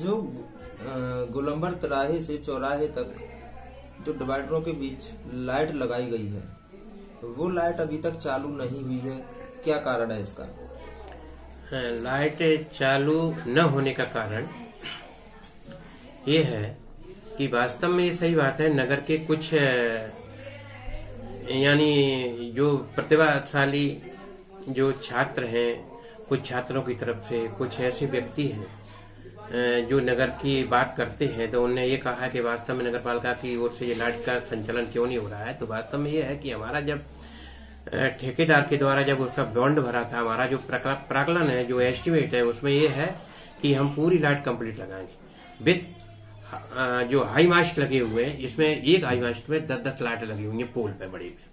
जो गोलंबर तिराहे से चौराहे तक जो डिवाइडरों के बीच लाइट लगाई गई है, वो लाइट अभी तक चालू नहीं हुई है, क्या कारण है इसका? लाइट चालू न होने का कारण ये है कि वास्तव में ये सही बात है, नगर के कुछ यानी जो प्रतिभाशाली जो छात्र हैं, कुछ छात्रों की तरफ से कुछ ऐसे व्यक्ति हैं जो नगर की बात करते हैं, तो उन्होंने ये कहा कि वास्तव में नगर पालिका की ओर से ये लाइट का संचालन क्यों नहीं हो रहा है। तो वास्तव में ये है कि हमारा जब ठेकेदार के द्वारा जब उसका बॉन्ड भरा था, हमारा जो प्राकलन है, जो एस्टिमेट है, उसमें ये है कि हम पूरी लाइट कंप्लीट लगाएंगे विद जो हाई मास्ट लगे हुए हैं। इसमें एक हाई मास्ट में 10-10 लाइट लगी हुई है पोल पे बड़े पे,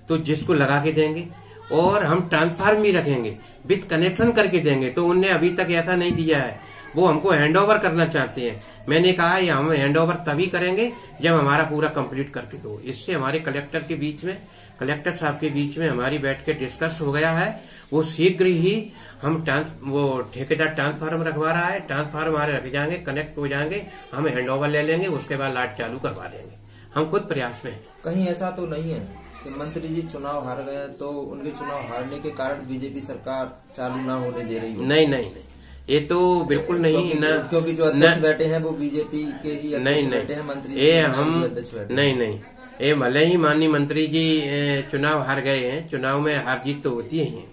तो जिसको लगा के देंगे और हम ट्रांसफार्मर भी रखेंगे विद कनेक्शन करके देंगे। तो उनने अभी तक ऐसा नहीं दिया है, वो हमको हैंड ओवर करना चाहते हैं। मैंने कहा ये हम हैंड ओवर तभी करेंगे जब हमारा पूरा कंप्लीट करके दो। इससे हमारे कलेक्टर साहब के बीच में हमारी बैठ के डिस्कस हो गया है। वो शीघ्र ही हम वो ठेकेदार ट्रांसफार्मर रखवा रहा है, ट्रांसफार्मर हमारे रखे जाएंगे, कनेक्ट हो जाएंगे, हम हैंड ओवर ले लेंगे, उसके बाद लाइट चालू करवा देंगे। हम खुद प्रयास में हैं। कहीं ऐसा तो नहीं है कि मंत्री जी चुनाव हार गए तो उनके चुनाव हारने के कारण बीजेपी सरकार चालू ना होने दे रही है? नहीं, ये तो बिल्कुल नहीं। क्योंकि जो अध्यक्ष बैठे हैं वो बीजेपी के ही अध्यक्ष बैठे हैं, मंत्री ये हम नहीं, ये भले ही माननीय मंत्री जी चुनाव हार गए हैं, चुनाव में हार जीत तो होती ही है।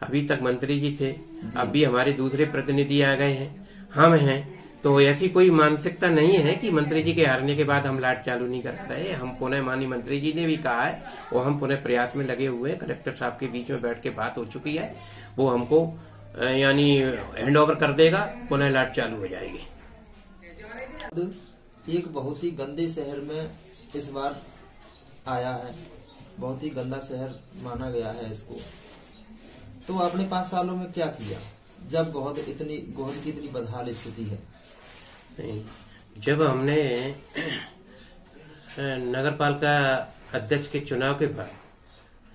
अभी तक मंत्री जी थे, अब भी हमारे दूसरे प्रतिनिधि आ गए हैं, हम हैं, तो ऐसी कोई मानसिकता नहीं है कि मंत्री जी के हारने के बाद हम लाइट चालू नहीं कर रहे। हम पुनः माननीय मंत्री जी ने भी कहा है, वो हम पुनः प्रयास में लगे हुए हैं। कलेक्टर साहब के बीच में बैठ के बात हो चुकी है, वो हमको यानी हैंड ओवर कर देगा, पुनः लाइट चालू हो जाएगी। एक बहुत ही गंदे शहर में इस बार आया है, बहुत ही गंदा शहर माना गया है इसको। तो आपने 5 सालों में क्या किया जब गोहद की इतनी बदहाल स्थिति है? जब हमने नगर पालिका अध्यक्ष के चुनाव के बाद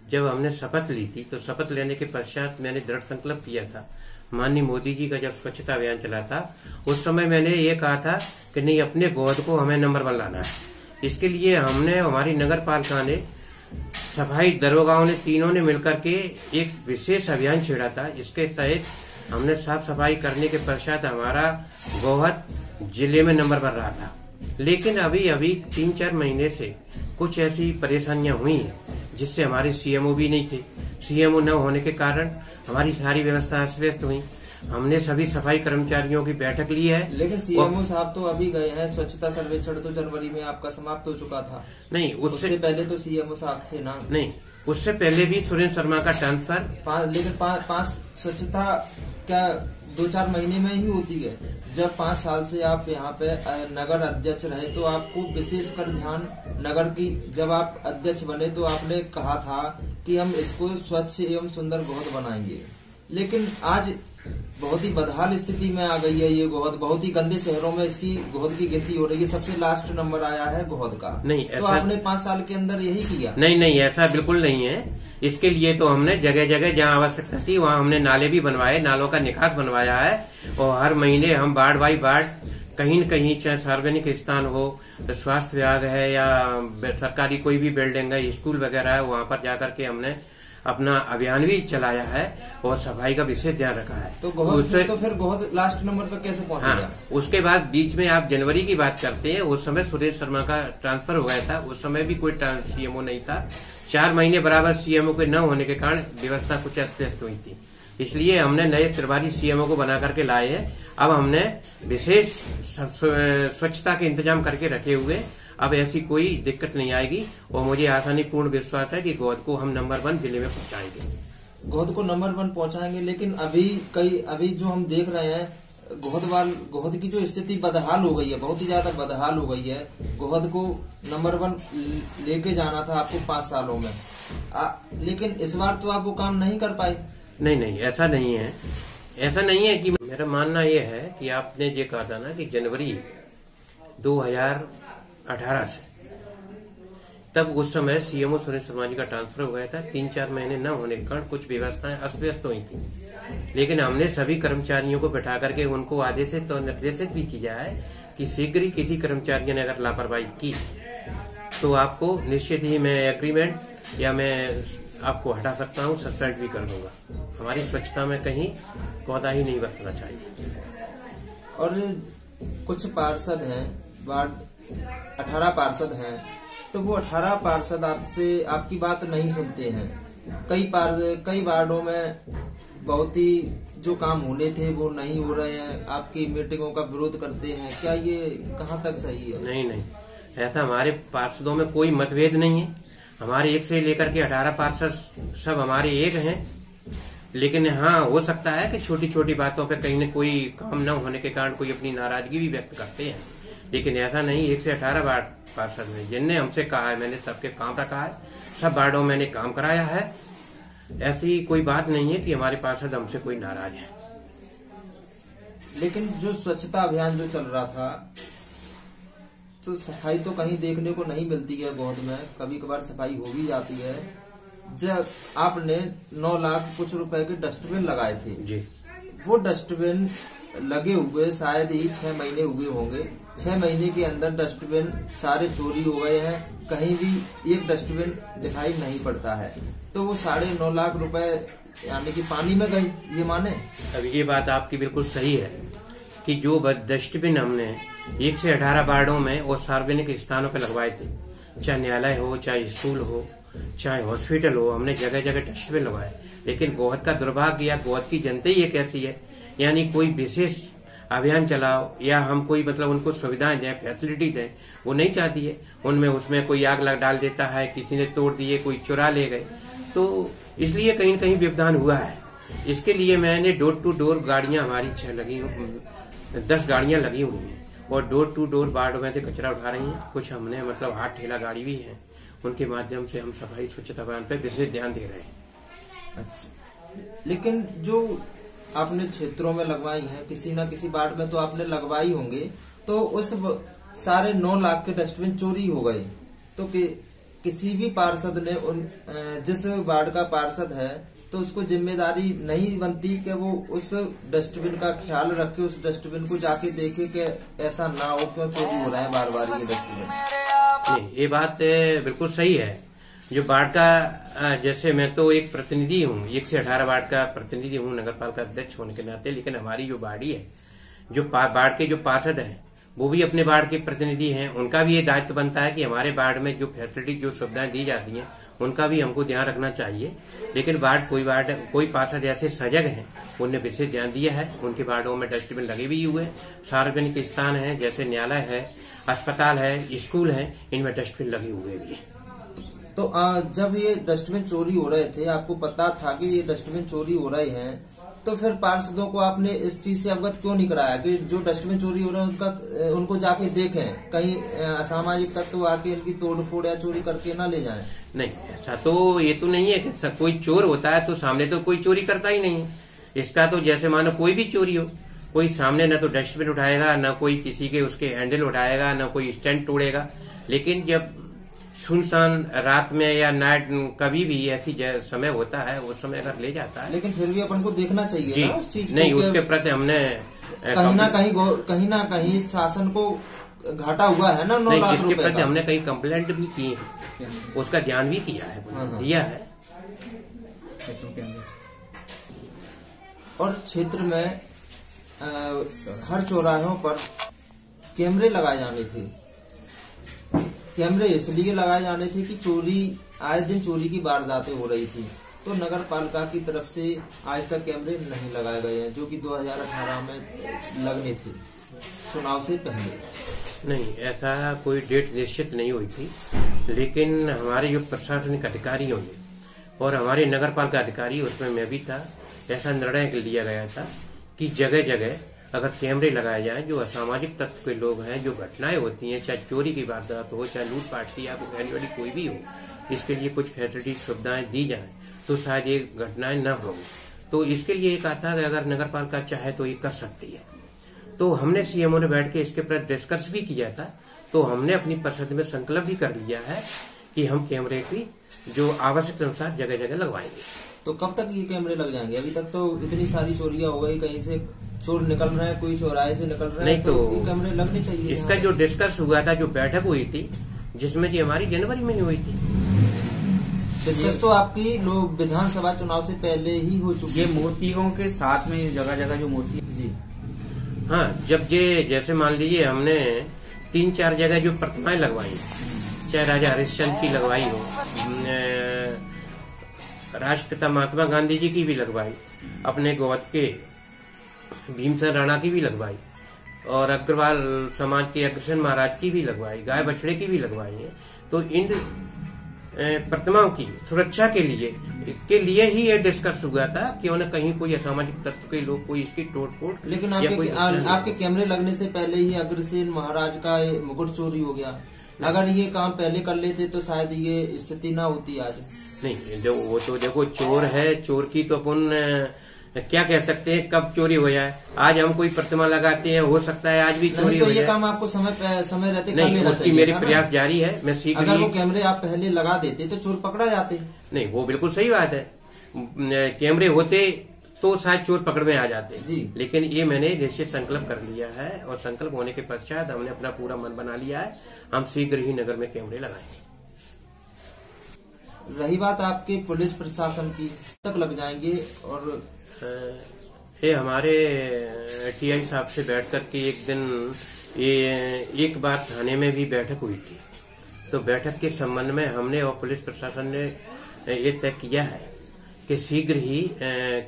जब हमने शपथ ली थी, तो शपथ लेने के पश्चात मैंने दृढ़ संकल्प किया था। माननीय मोदी जी का जब स्वच्छता अभियान चला था, उस समय मैंने ये कहा था कि नहीं, अपने गोहद को हमें नंबर 1 लाना है। इसके लिए हमने, हमारी नगर पालिका ने, सफाई दरोगाओं ने, तीनों ने मिलकर के एक विशेष अभियान छेड़ा था। इसके तहत हमने साफ सफाई करने के पश्चात हमारा गोहद जिले में नंबर 1 रहा था। लेकिन अभी 3-4 महीने से कुछ ऐसी परेशानियां हुई हैं जिससे हमारे सीएमओ भी नहीं थे। सीएमओ न होने के कारण हमारी सारी व्यवस्था अस्त व्यस्त हुई। हमने सभी सफाई कर्मचारियों की बैठक ली है। लेकिन सीएमओ साहब तो अभी गए हैं, स्वच्छता सर्वेक्षण तो जनवरी में आपका समाप्त हो चुका था। नहीं, उससे पहले तो सीएमओ साहब थे ना? नहीं, उससे पहले भी सुरेंद्र शर्मा का ट्रांसफर। लेकिन 5 स्वच्छता क्या 2-4 महीने में ही होती है? जब 5 साल से आप यहाँ पे नगर अध्यक्ष रहे तो आपको विशेषकर ध्यान नगर की, जब आप अध्यक्ष बने तो आपने कहा था कि हम इसको स्वच्छ एवं सुंदर गोहद बनाएंगे। लेकिन आज बहुत ही बदहाल स्थिति में आ गई है ये गोहद। बहुत ही गंदे शहरों में इसकी गोहद की गिनती हो रही है, सबसे लास्ट नंबर आया है गोहद का। नहीं, तो आपने 5 साल के अंदर यही किया? नहीं, ऐसा बिल्कुल नहीं है। इसके लिए तो हमने जगह जगह जहाँ आवश्यकता थी वहाँ हमने नाले भी बनवाए, नालों का निकास बनवाया है। और हर महीने हम वार्ड बाई वार्ड, कहीं न कहीं, चाहे सार्वजनिक स्थान हो, तो स्वास्थ्य विभाग है या सरकारी कोई भी बिल्डिंग है, स्कूल वगैरह है, वहाँ पर जाकर के हमने अपना अभियान भी चलाया है और सफाई का विशेष ध्यान रखा है। तो फिर गोहद लास्ट नंबर पर कैसे पहुंच गया? हाँ, उसके बाद बीच में आप जनवरी की बात करते हैं, उस समय सुरेंद्र शर्मा का ट्रांसफर हो गया था। उस समय भी कोई सीएमओ नहीं था। 4 महीने बराबर सीएमओ के न होने के कारण व्यवस्था कुछ अस्त व्यस्त हुई थी। इसलिए हमने नए प्रभारी सीएमओ को बना करके लाए हैं। अब हमने विशेष स्वच्छता के इंतजाम करके रखे हुए, अब ऐसी कोई दिक्कत नहीं आएगी और मुझे आसानी पूर्ण विश्वास है कि गोहद को हम नंबर 1 जिले में पहुंचाएंगे। गोहद को नंबर 1 पहुंचाएंगे, लेकिन अभी जो हम देख रहे हैं, गोहद की जो स्थिति बदहाल हो गई है, बहुत ही ज्यादा बदहाल हो गई है। गोहद को नंबर 1 लेके जाना था आपको 5 सालों में, लेकिन इस बार तो आप वो काम नहीं कर पाए। नहीं, ऐसा नहीं है। ऐसा नहीं है कि, मेरा मानना यह है कि आपने ये कहा था ना कि जनवरी 2018 से, तब उस समय सीएमओ सुरेंद्र शर्मा जी का ट्रांसफर हो गया था। 3-4 महीने न होने के कारण कुछ व्यवस्थाएं अस्त व्यस्त हुई थी। लेकिन हमने सभी कर्मचारियों को बैठा करके उनको आदेशित तो निर्देशित भी किया है कि शीघ्र ही किसी कर्मचारी ने अगर लापरवाही की तो आपको निश्चित ही मैं एग्रीमेंट या मैं आपको हटा सकता हूँ, सस्पेंड भी कर दूंगा। हमारी स्वच्छता में कहीं कोताही नहीं बरतना चाहिए। और कुछ पार्षद हैं, वार्ड 18 पार्षद हैं, तो वो 18 पार्षद आपकी बात नहीं सुनते हैं। कई वार्डों में बहुत ही जो काम होने थे वो नहीं हो रहे हैं, आपकी मीटिंगों का विरोध करते हैं। क्या ये कहाँ तक सही है? नहीं, ऐसा हमारे पार्षदों में कोई मतभेद नहीं है। हमारे 1 से लेकर के 18 पार्षद सब हमारे एक हैं। लेकिन हाँ, हो सकता है कि छोटी छोटी बातों पे कहीं न कोई काम न होने के कारण कोई अपनी नाराजगी भी व्यक्त करते हैं, लेकिन ऐसा नहीं। 1 से 18 वार्ड पार्षद में जिनने हमसे कहा है, मैंने सबके काम रखा है, सब वार्डों में मैंने काम कराया है। ऐसी कोई बात नहीं है कि हमारे पार्षद हमसे कोई नाराज है। लेकिन जो स्वच्छता अभियान जो चल रहा था, तो सफाई तो कहीं देखने को नहीं मिलती है। बहुत में कभी कभार सफाई हो भी जाती है। जब आपने 9 लाख कुछ रुपए के डस्टबिन लगाए थे जी, वो डस्टबिन लगे हुए शायद ही 6 महीने हुए होंगे। 6 महीने के अंदर डस्टबिन सारे चोरी हो गए हैं, कहीं भी एक डस्टबिन दिखाई नहीं पड़ता है। तो वो 9.5 लाख रुपए यानी कि पानी में गई, ये माने? अब ये बात आपकी बिल्कुल सही है कि जो डस्टबिन हमने 1 से 18 वार्डों में और सार्वजनिक स्थानों पर लगवाए थे, चाहे न्यायालय हो, चाहे स्कूल हो, चाहे हॉस्पिटल हो, हमने जगह जगह डस्टबिन लगवाए। लेकिन गोहद का दुर्भाग्य या गोहद की जनता ही एक ऐसी है, यानी कोई विशेष अभियान चलाओ या हम कोई मतलब उनको सुविधाएं दें, फैसिलिटी दें, वो नहीं चाहती है। उसमें कोई आग लग डाल देता है, किसी ने तोड़ दिए, कोई चुरा ले गए, तो इसलिए कहीं कहीं व्यवधान हुआ है। इसके लिए मैंने डोर टू डोर गाड़ियां हमारी 10 गाड़ियां लगी हुई हैं और डोर टू डोर वार्ड में से कचरा उठा रही हैं। कुछ हमने मतलब हाथ ठेला गाड़ी भी है, उनके माध्यम से हम सफाई स्वच्छता अभियान पे विशेष ध्यान दे रहे हैं। अच्छा, लेकिन जो आपने क्षेत्रों में लगवाई हैं, किसी न किसी वार्ड में तो आपने लगवाई होंगे, तो उस 9.5 लाख के डस्टबिन चोरी हो गए, तो किसी भी पार्षद ने जिस वार्ड का पार्षद है तो उसको जिम्मेदारी नहीं बनती कि वो उस डस्टबिन का ख्याल रखे, उस डस्टबिन को जाके देखे कि ऐसा ना हो, क्यों चोरी हो रहा है बार बार ये डस्टबिन? ये बात बिल्कुल सही है। जो वार्ड का, जैसे मैं तो एक प्रतिनिधि हूँ, 1 से 18 वार्ड का प्रतिनिधि हूँ नगर पालिका अध्यक्ष होने के नाते, लेकिन हमारी जो वार्डी है, जो वार्ड के जो पार्षद हैं वो भी अपने वार्ड के प्रतिनिधि हैं। उनका भी ये दायित्व बनता है कि हमारे वार्ड में जो फैसिलिटी, जो सुविधाएं दी जाती हैं, उनका भी हमको ध्यान रखना चाहिए। लेकिन कोई पार्षद ऐसे सजग हैं, उनने विशेष ध्यान दिया है। उनके वार्डों में डस्टबिन लगे भी हुए, सार्वजनिक स्थान है जैसे न्यायालय है, अस्पताल है, स्कूल है, इनमें डस्टबिन लगे हुए भी हैं। तो जब ये डस्टबिन चोरी हो रहे थे, आपको पता था कि ये डस्टबिन चोरी हो रहे हैं, तो फिर पार्षदों को आपने इस चीज से अवगत क्यों नहीं कराया कि जो डस्टबिन चोरी हो रहे हैं उनको जाके देखें, कहीं असामाजिक तत्व आके इनकी तोड़फोड़ या चोरी करके ना ले जाएं? नहीं, ऐसा तो ये तो नहीं है कि कोई चोर होता है तो सामने तो कोई चोरी करता ही नहीं है। इसका तो जैसे मानो कोई भी चोरी हो, कोई सामने न तो डस्टबिन उठाएगा, न कोई किसी के उसके हैंडल उठाएगा, न कोई स्टैंड तोड़ेगा। लेकिन जब सुनसान रात में या नाइट कभी भी ऐसी समय होता है, उस समय अगर ले जाता है, लेकिन फिर भी अपन को देखना चाहिए ना उस चीज नहीं, उसके प्रति हमने कहीं ना कहीं शासन को घाटा हुआ है ना 9 लाख रुपए। इसके प्रति हमने कहीं कंप्लेंट भी की है, उसका ध्यान भी किया है, दिया है। और क्षेत्र में हर चौराहों पर कैमरे लगाए जाने थे। कैमरे इसलिए लगाए जाने थे कि आए दिन चोरी की वारदातें हो रही थी, तो नगर पालिका की तरफ से आज तक कैमरे नहीं लगाए गए हैं, जो कि 2018 में लगने थे, चुनाव से पहले। नहीं, ऐसा कोई डेट निश्चित नहीं हुई थी, लेकिन हमारे जो प्रशासनिक अधिकारियों ने और हमारे नगर पालिका अधिकारी, उसमें मैं भी था, ऐसा निर्णय लिया गया था कि जगह जगह अगर कैमरे लगाए जाएं, जो असामाजिक तत्व के लोग हैं, जो घटनाएं होती हैं, चाहे चोरी की वारदात हो, चाहे लूटपाट की या कोई भी हो, इसके लिए कुछ फैसिलिटी सुविधाएं दी जाएं तो शायद ये घटनाएं न हो। तो इसके लिए एक आता है कि अगर नगर पालिका चाहे तो ये कर सकती है। तो हमने सीएमओ ने बैठ के इसके प्रति डिस्कस भी किया था। तो हमने अपनी परिषद में संकल्प भी कर लिया है कि हम कैमरे की जो आवश्यकता अनुसार जगह जगह लगवाएंगे। तो कब तक ये कैमरे लग जाएंगे? अभी तक तो इतनी सारी चोरियां हो गई, कहीं से चोर निकल रहे हैं, कोई चौराहे से निकल रहे हैं, नहीं तो ये कैमरे लगने चाहिए। इसका जो डिस्कस हुआ था, जो बैठक हुई थी, जिसमें कि हमारी जनवरी में ही हुई थी। डिस्कस तो आपकी लोग विधानसभा चुनाव से पहले ही हो चुकी ये मूर्तियों के साथ में जगह जगह जो मूर्ति जी हाँ, जब ये जैसे मान लीजिए हमने 3-4 जगह जो प्रतिमाएं लगवाई, चाहे राजा हरिश्चंद्र की लगवाई हो, राष्ट्रपिता महात्मा गांधी जी की भी लगवाई, अपने गोवध के भीमसेन राणा की भी लगवाई, और अग्रवाल समाज के अग्रसेन महाराज की भी लगवाई, गाय बछड़े की भी लगवाई है। तो इन प्रतिमाओं की सुरक्षा के लिए ही ये डिस्कस हुआ था कि उन्हें कहीं कोई असामाजिक तत्व के लोग कोई इसकी तोड़ फोड़। लेकिन आपके कैमरे लगने से पहले ही अग्रसेन महाराज का मुकुट चोरी हो गया। अगर ये काम पहले कर लेते तो शायद ये स्थिति ना होती आज। नहीं, जो वो तो देखो चोर है, चोर की तो अपन क्या कह सकते हैं कब चोरी हो जाए। आज हम कोई प्रतिमा लगाते हैं, हो सकता है आज भी चोरी हो जाए। ये काम आपको समय रहते नहीं, उसकी मेरी प्रयास जारी है। मैं सीख अगर वो कैमरे आप पहले लगा देते तो चोर पकड़ा जाते। नहीं, वो बिल्कुल सही बात है। कैमरे होते तो शायद चोर पकड़ में आ जाते जी। लेकिन ये मैंने निश्चित संकल्प कर लिया है, और संकल्प होने के पश्चात हमने अपना पूरा मन बना लिया है। हम शीघ्र ही नगर में कैमरे लगाएंगे। रही बात आपके पुलिस प्रशासन की, तक लग जाएंगे? और ये हमारे टीआई साहब से बैठ करके एक दिन एक बार थाने में भी बैठक हुई थी। तो बैठक के संबंध में हमने और पुलिस प्रशासन ने ये तय किया है कि शीघ्र ही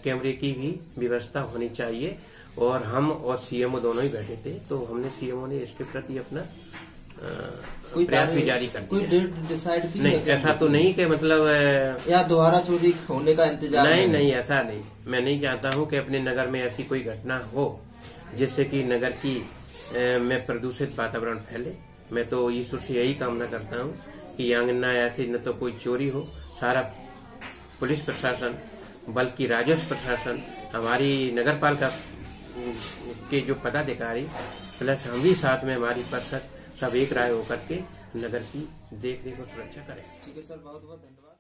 कैमरे की भी व्यवस्था होनी चाहिए। और हम और सीएमओ दोनों ही बैठे थे, तो हमने सीएमओ ने इसके प्रति अपना प्रयास भी जारी कर दिया। कोई डेट डिसाइड की? नहीं, ऐसा तो नहीं कि मतलब या दोबारा चोरी होने का इंतजार? नहीं, ऐसा नहीं। मैं नहीं चाहता हूं कि अपने नगर में ऐसी कोई घटना हो जिससे कि नगर की में प्रदूषित वातावरण फैले। मैं तो ईश्वर से यही कामना करता हूं कि आंगन ऐसी न तो कोई चोरी हो। सारा पुलिस प्रशासन, बल्कि राजस्व प्रशासन, हमारी नगर पालिका के जो पदाधिकारी प्लस हम भी साथ में हमारी परिषद सब एक राय होकर के नगर की देख रेख और सुरक्षा करें। ठीक है सर, बहुत बहुत धन्यवाद।